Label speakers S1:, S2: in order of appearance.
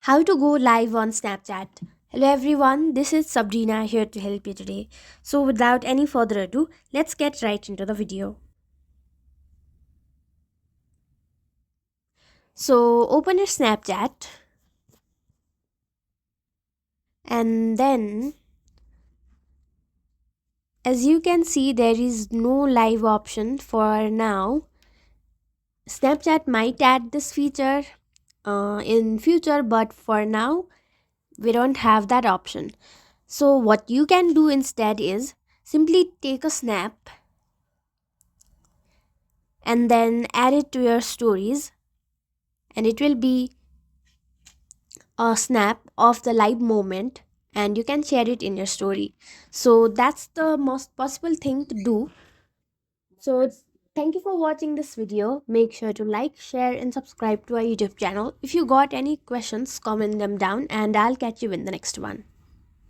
S1: How to go live on Snapchat. Hello everyone, this is Sabrina here to help you today. So without any further ado, let's get right into the video. So open your Snapchat and then as you can see there is no live option for now. Snapchat might add this feature in future, but for now we don't have that option. So what you can do instead is simply take a snap and then add it to your stories, and it will be a snap of the live moment and you can share it in your story. So that's the most possible thing to do. So thank you for watching this video. Make sure to like, share and subscribe to our YouTube channel. If you got any questions, comment them down and I'll catch you in the next one.